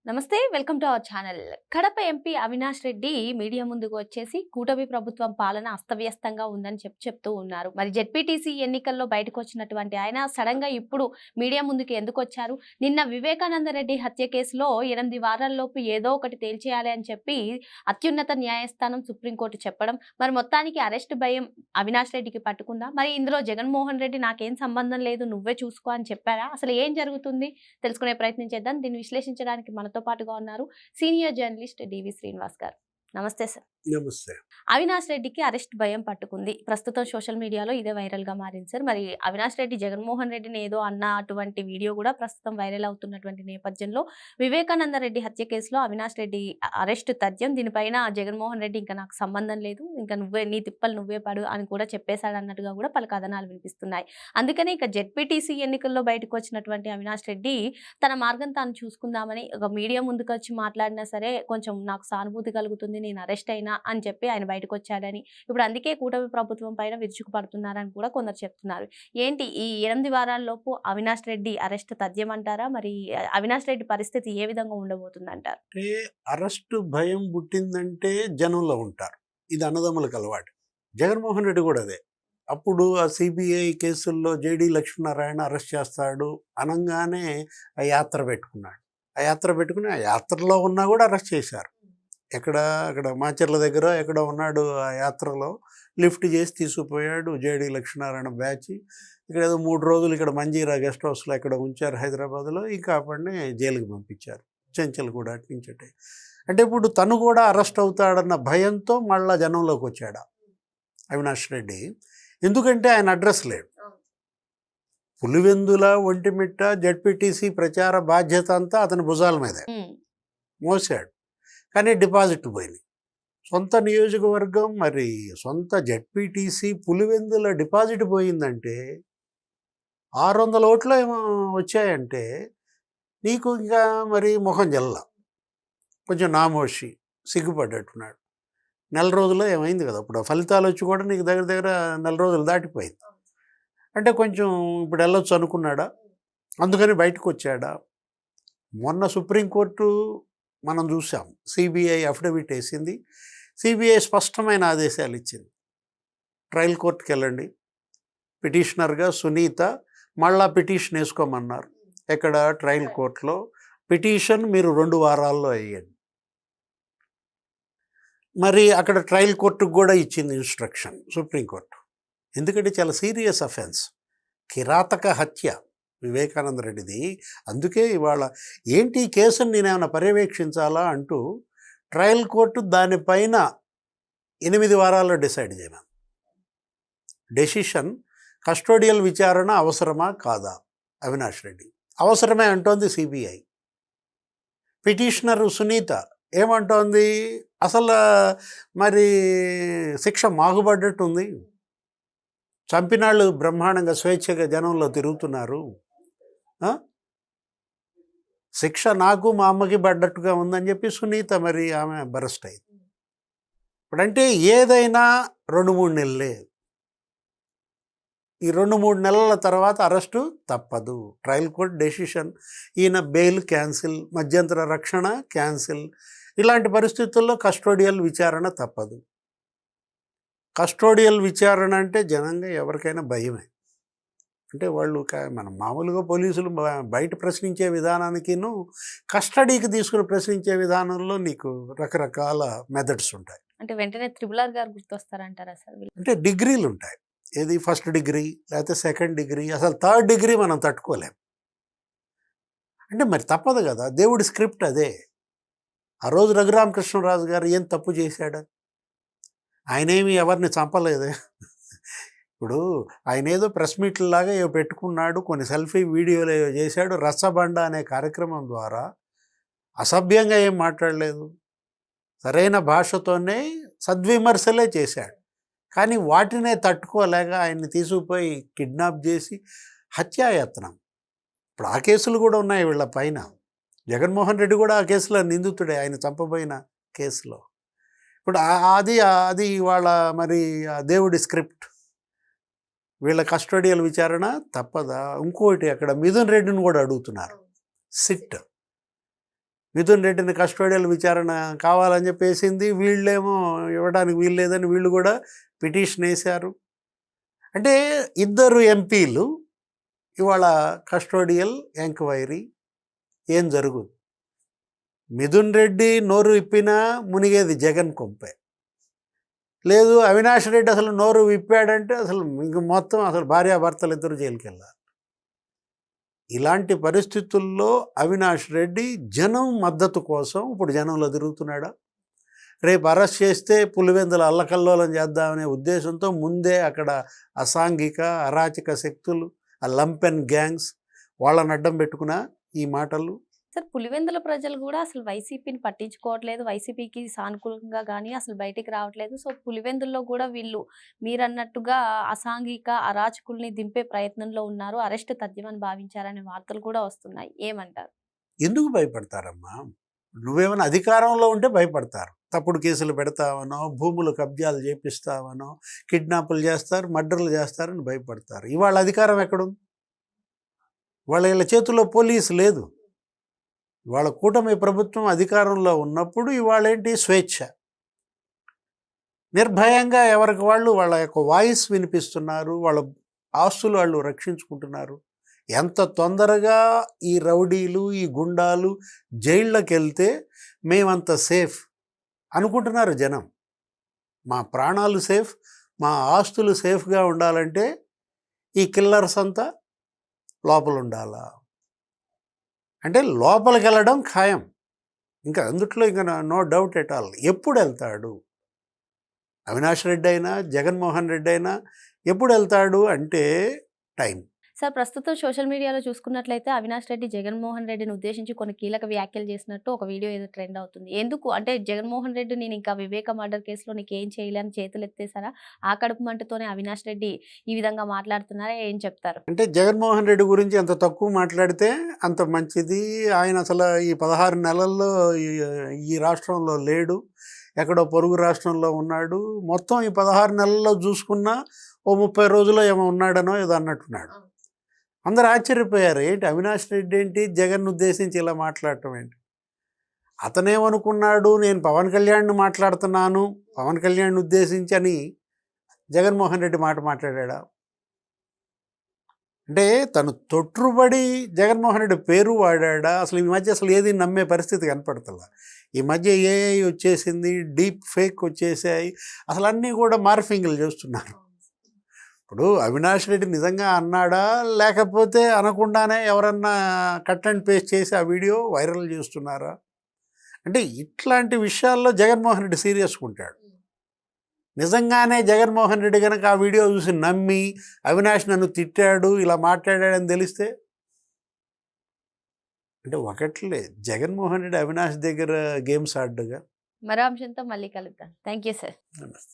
నమస్తే. Welcome to our channel. Kadapa MP Avinash Reddy media ముందుకు వచ్చేసి కూటమి ప్రభుత్వం పాలన అస్తవ్యస్తంగా ఉందని చెప్తూ ఉన్నారు. మరి జెడ్పీటీసీ ఎన్నికల్లో బయటకొచ్చినటువంటి ఆయన సడన్‌గా ఇప్పుడు మీడియా ముందుకు ఎందుకొచ్చారు? నిన్న వివేకానంద రెడ్డి హత్య కేసులో 8 వారాల్లోపు ఏదో ఒకటి తేల్చేయాలి అని చెప్పి అత్యున్నత న్యాయస్థానం సుప్రీంకోర్టు చెప్పడం, మరి మొత్తానికి అరెస్ట్ భయం అవినాష్ రెడ్డికి పట్టుకుందా? మరి ఇందులో జగన్మోహన్ రెడ్డి నాకేం సంబంధం లేదు నువ్వే చూసుకో అని చెప్పారా? అసలు ఏం జరుగుతుంది? తెలుసుకునే ప్రయత్నం చేద్దాం. దీన్ని విశ్లేషించడానికి మనతో పాటుగా ఉన్నారు సీనియర్ జర్నలిస్ట్ డివి శ్రీనివాస్ గారు. నమస్తే సార్. నమస్తే. అవినాష్ రెడ్డికి అరెస్ట్ భయం పట్టుకుంది. ప్రస్తుతం సోషల్ మీడియాలో ఇదే వైరల్ గా మారింది సార్. మరి అవినాష్ రెడ్డి జగన్మోహన్ రెడ్డిని ఏదో అన్న అటువంటి వీడియో కూడా ప్రస్తుతం వైరల్ అవుతున్నటువంటి నేపథ్యంలో వివేకానంద రెడ్డి హత్య కేసులో అవినాష్ రెడ్డి అరెస్ట్ తథ్యం. దీనిపైన జగన్మోహన్ రెడ్డి ఇంకా నాకు సంబంధం లేదు, ఇంకా నువ్వే నీ తిప్పలు నువ్వే పడు అని కూడా చెప్పేశాడు అన్నట్టుగా కూడా పలు కథనాలు వినిపిస్తున్నాయి. అందుకనే ఇక జెడ్పీటీసీ ఎన్నికల్లో బయటకు వచ్చినటువంటి అవినాష్ రెడ్డి తన మార్గం తాను చూసుకుందామని ఒక మీడియా ముందుకు వచ్చి మాట్లాడినా సరే కొంచెం నాకు సానుభూతి కలుగుతుంది, నేను అరెస్ట్ అయినా అని చెప్పి ఆయన బయటకు వచ్చాడని, ఇప్పుడు అందుకే కూటమి ప్రభుత్వం పైన విరుచుకుపడుతున్నారని కూడా కొందరు చెప్తున్నారు. ఏంటి ఈ 8 వారాల్లోపు అవినాష్ రెడ్డి అరెస్ట్ తథ్యం అంటారా? మరి అవినాష్ రెడ్డి పరిస్థితి ఏ విధంగా ఉండబోతుందంటారు? అంటే అరెస్టు భయం పుట్టిందంటే జనంలో ఉంటారు. ఇది అన్నదమ్ములకు అలవాటు. జగన్మోహన్ రెడ్డి కూడా అదే. అప్పుడు ఆ సిబిఐ కేసుల్లో జేడి లక్ష్మీనారాయణ అరెస్ట్ చేస్తాడు అనంగానే ఆ యాత్ర పెట్టుకున్నాడు. ఆ యాత్ర పెట్టుకుని ఆ యాత్రలో ఉన్నా కూడా అరెస్ట్ చేశారు. అక్కడ మాచర్ల దగ్గర ఎక్కడో ఉన్నాడు. ఆ యాత్రలో లిఫ్ట్ చేసి తీసుకుపోయాడు జేడి లక్ష్మీనారాయణ బ్యాచ్. ఇక్కడ ఏదో 3 రోజులు ఇక్కడ మంజీరా గెస్ట్ హౌస్లో ఎక్కడ ఉంచారు హైదరాబాద్లో. ఇంకా అప్పటినే జైలుకి పంపించారు. చెంచల్ కూడా అట్నుంచటే. అంటే ఇప్పుడు తను కూడా అరెస్ట్ అవుతాడన్న భయంతో మళ్ళా జనంలోకి వచ్చాడు అవినాష్ రెడ్డి. ఎందుకంటే ఆయన అడ్రస్ లేడు. పులివెందుల, ఒంటిమిట్ట జెడ్పీటీసీ ప్రచార బాధ్యత అంతా అతని భుజాల మీదే మోసాడు. కానీ డిపాజిట్లు పోయినాయి. సొంత నియోజకవర్గం, మరి సొంత జెడ్పీటీసీ పులివెందుల డిపాజిట్ పోయిందంటే 600 ఓట్లు ఏమో వచ్చాయంటే నీకు ఇంకా మరి మొహం జల్ల కొంచెం నామోషి సిగ్గుపడ్డట్టున్నాడు. నెల రోజుల్లో ఏమైంది కదా, ఇప్పుడు ఫలితాలు వచ్చి కూడా నీకు దగ్గర దగ్గర నెల రోజులు దాటిపోయింది. అంటే కొంచెం ఇప్పుడు వెళ్ళొచ్చు అనుకున్నాడా, అందుకని బయటకు వచ్చాడా? మొన్న సుప్రీంకోర్టు మనం చూసాం, సిబిఐ అఫిడవిట్ వేసింది. సిబిఐ స్పష్టమైన ఆదేశాలు ఇచ్చింది. ట్రయల్ కోర్టుకి వెళ్ళండి, పిటిషనర్గా సునీత మళ్ళా పిటిషన్ వేసుకోమన్నారు. ఎక్కడ? ట్రయల్ కోర్టులో. పిటిషన్ మీరు 2 వారాల్లో వేయండి. మరి అక్కడ ట్రయల్ కోర్టుకు కూడా ఇచ్చింది ఇన్స్ట్రక్షన్ సుప్రీంకోర్టు. ఎందుకంటే చాలా సీరియస్ అఫెన్స్, కిరాతక హత్య వివేకానంద రెడ్డిది. అందుకే ఇవాళ ఏంటి ఈ కేసును నేనేమైనా పర్యవేక్షించాలా అంటూ ట్రయల్ కోర్టు దానిపైన 8 వారాల్లో డిసైడ్ చేయమని. డెసిషన్ కస్టోడియల్ విచారణ అవసరమా కాదా? అవినాష్ రెడ్డి అవసరమే అంటోంది సిబిఐ. పిటిషనర్ సునీత ఏమంటోంది? అసలు మరి శిక్ష మాగుపడ్డట్టుంది. చంపినాళ్ళు బ్రహ్మాండంగా స్వేచ్ఛగా జనంలో తిరుగుతున్నారు. శిక్ష నాకు మా అమ్మకి పడ్డట్టుగా ఉందని చెప్పి సునీత మరి ఆమె బరస్ట్ అయింది. ఇప్పుడంటే ఏదైనా 2-3 నెలలే. ఈ 2-3 నెలల తర్వాత అరెస్టు తప్పదు. ట్రయల్ కోర్ట్ డెసిషన్, ఈయన బెయిల్ క్యాన్సిల్, మధ్యంతర రక్షణ క్యాన్సిల్. ఇలాంటి పరిస్థితుల్లో కస్టోడియల్ విచారణ తప్పదు. కస్టోడియల్ విచారణ అంటే జనంగా ఎవరికైనా భయమే. అంటే వాళ్ళు మనం మామూలుగా పోలీసులు బయట ప్రశ్నించే విధానానికిను కస్టడీకి తీసుకుని ప్రశ్నించే విధానంలో నీకు రకరకాల మెథడ్స్ ఉంటాయి. అంటే వెంటనే త్రిబుల్ గారు గుర్తొస్తారంటారా సార్? అంటే డిగ్రీలు ఉంటాయి. ఏది ఫస్ట్ డిగ్రీ, లేకపోతే సెకండ్ డిగ్రీ, అసలు థర్డ్ డిగ్రీ మనం తట్టుకోలేం. అంటే మరి తప్పదు కదా, దేవుడి స్క్రిప్ట్ అదే. ఆ రోజు రఘురామకృష్ణరాజు గారు ఏం తప్పు చేశాడు? ఆయనేమి ఎవరిని చంపలేదే. ఇప్పుడు ఆయన ఏదో ప్రెస్ మీట్లాగా ఏవో పెట్టుకున్నాడు, కొన్ని సెల్ఫీ వీడియోలు ఏవో చేశాడు. రచ్చబండ అనే కార్యక్రమం ద్వారా అసభ్యంగా ఏం మాట్లాడలేదు, సరైన భాషతోనే సద్విమర్శలే చేశాడు. కానీ వాటినే తట్టుకోలేక ఆయన్ని తీసుకుపోయి కిడ్నాప్ చేసి హత్యాయత్నం. ఇప్పుడు ఆ కేసులు కూడా ఉన్నాయి వీళ్ళ పైన. జగన్మోహన్ రెడ్డి కూడా ఆ కేసులో నిందితుడే, ఆయన చంపబోయిన కేసులో. ఇప్పుడు అది వాళ్ళ మరి దేవుడి స్క్రిప్ట్. వీళ్ళ కస్టోడియల్ విచారణ తప్పదా? ఇంకోటి అక్కడ మిథున్ రెడ్డిని కూడా అడుగుతున్నారు. సిట్ మిథున్ రెడ్డిని కస్టోడియల్ విచారణ కావాలని చెప్పేసింది, వీళ్ళేమో ఇవ్వడానికి వీలు లేదని వీళ్ళు కూడా పిటిషన్ వేశారు. అంటే ఇద్దరు ఎంపీలు ఇవాళ కస్టోడియల్ ఎంక్వైరీ ఏం జరుగుతుంది? మిథున్ రెడ్డి నోరు విప్పినా మునిగేది జగన్ కొంపే. లేదు అవినాష్ రెడ్డి అసలు నోరు విప్పాడంటే అసలు ఇంక మొత్తం అసలు భార్యాభర్తలు ఇద్దరు జైలుకి వెళ్ళాలి. ఇలాంటి పరిస్థితుల్లో అవినాష్ రెడ్డి జనం మద్దతు కోసం ఇప్పుడు జనంలో తిరుగుతున్నాడా? రేపు అరెస్ట్ చేస్తే పులివెందుల అల్లకల్లోలం చేద్దామనే ఉద్దేశంతో ముందే అక్కడ అసాంఘిక అరాచక శక్తులు, ఆ లంపెన్ గ్యాంగ్స్ వాళ్ళని అడ్డం పెట్టుకున్నా ఈ మాటలు. సార్, పులివెందుల ప్రజలు కూడా అసలు వైసీపీని పట్టించుకోవట్లేదు, వైసీపీకి సానుకూలంగా కానీ అసలు బయటికి రావట్లేదు. సో పులివెందుల్లో కూడా వీళ్ళు మీరన్నట్టుగా అసాంఘిక అరాచకుల్ని దింపే ప్రయత్నంలో ఉన్నారు, అరెస్ట్ తథ్యమని భావించారనే వార్తలు కూడా వస్తున్నాయి. ఏమంటారు? ఎందుకు భయపడతారమ్మా? నువ్వేమైనా అధికారంలో ఉంటే భయపడతారు. తప్పుడు కేసులు పెడతావనో, భూములు కబ్జాలు చేపిస్తావనో, కిడ్నాపులు చేస్తారు, మర్డర్లు చేస్తారని భయపడతారు. ఇవాళ అధికారం ఎక్కడుంది? వాళ్ళ చేతుల్లో పోలీసు లేదు. వాళ్ళ కూటమి ప్రభుత్వం అధికారంలో ఉన్నప్పుడు ఇవాళ ఏంటి? స్వేచ్ఛ. నిర్భయంగా ఎవరికి వాళ్ళు వాళ్ళ యొక్క వాయిస్ వినిపిస్తున్నారు, వాళ్ళ ఆస్తులు వాళ్ళు రక్షించుకుంటున్నారు. ఎంత తొందరగా ఈ రౌడీలు, ఈ గుండాలు జైళ్ళకి వెళ్తే మేమంత సేఫ్ అనుకుంటున్నారు జనం. మా ప్రాణాలు సేఫ్, మా ఆస్తులు సేఫ్గా ఉండాలంటే ఈ కిల్లర్స్ అంతా లోపల ఉండాలా అంటే లోపలికి వెళ్ళడం ఖాయం. ఇంకా అందుట్లో ఇంకా నో డౌట్ ఎట్ ఆల్. ఎప్పుడు వెళ్తాడు అవినాష్ రెడ్డి అయినా, జగన్మోహన్ రెడ్డి అయినా ఎప్పుడు వెళ్తాడు అంటే టైం. సార్, ప్రస్తుతం సోషల్ మీడియాలో చూసుకున్నట్లయితే అవినాష్ రెడ్డి జగన్మోహన్ రెడ్డిని ఉద్దేశించి కొన్ని కీలక వ్యాఖ్యలు చేసినట్టు ఒక వీడియో ఏదో ట్రెండ్ అవుతుంది. ఎందుకు అంటే జగన్మోహన్ రెడ్డి నేను ఇంకా వివేక మర్డర్ కేసులో నీకేం చేయలేని చేతులు ఎత్తేసారా? ఆ కడుపు మంటతోనే అవినాష్ రెడ్డి ఈ విధంగా మాట్లాడుతున్నారా? ఏం చెప్తారు? అంటే జగన్మోహన్ రెడ్డి గురించి ఎంత తక్కువ మాట్లాడితే అంత మంచిది. ఆయన అసలు ఈ 16 నెలల్లో ఈ రాష్ట్రంలో లేడు, ఎక్కడో పొరుగు రాష్ట్రంలో ఉన్నాడు. మొత్తం ఈ 16 నెలల్లో చూసుకున్నా ఓ 30 రోజుల్లో ఏమో ఉన్నాడనో ఏదో అన్నట్టున్నాడు. అందరు ఆశ్చర్యపోయారు, ఏంటి అవినాష్ రెడ్డి ఏంటి జగన్ ఉద్దేశించి ఇలా మాట్లాడటం ఏంటి? అతనేమనుకున్నాడు, నేను పవన్ కళ్యాణ్ని మాట్లాడుతున్నాను, పవన్ కళ్యాణ్ ఉద్దేశించి అని జగన్మోహన్ రెడ్డి మాట మాట్లాడా? అంటే తను తొట్టుబడి జగన్మోహన్ రెడ్డి పేరు వాడా? అసలు ఈ మధ్య అసలు ఏది నమ్మే పరిస్థితి కనపడుతుందా? ఈ మధ్య ఏఐ వచ్చేసింది, డీప్ ఫేక్ వచ్చేసాయి, అసలు అన్నీ కూడా మార్ఫింగ్లు చేస్తున్నారు. ఇప్పుడు అవినాష్ రెడ్డి నిజంగా అన్నాడా, లేకపోతే అనకుండానే ఎవరన్నా కట్ అండ్ పేస్ట్ చేసి ఆ వీడియో వైరల్ చేస్తున్నారా? అంటే ఇట్లాంటి విషయాల్లో జగన్మోహన్ రెడ్డి సీరియస్గా ఉంటాడు. నిజంగానే జగన్మోహన్ రెడ్డి కనుక ఆ వీడియో చూసి నమ్మి అవినాష్ నన్ను తిట్టాడు, ఇలా మాట్లాడాడని తెలిస్తే అంటే ఒకట్లే జగన్మోహన్ రెడ్డి అవినాష్ దగ్గర గేమ్స్ ఆడ్డుగా. మరో అంశంతో మళ్ళీ కలుద్దాం. Thank you sir. నమస్తే.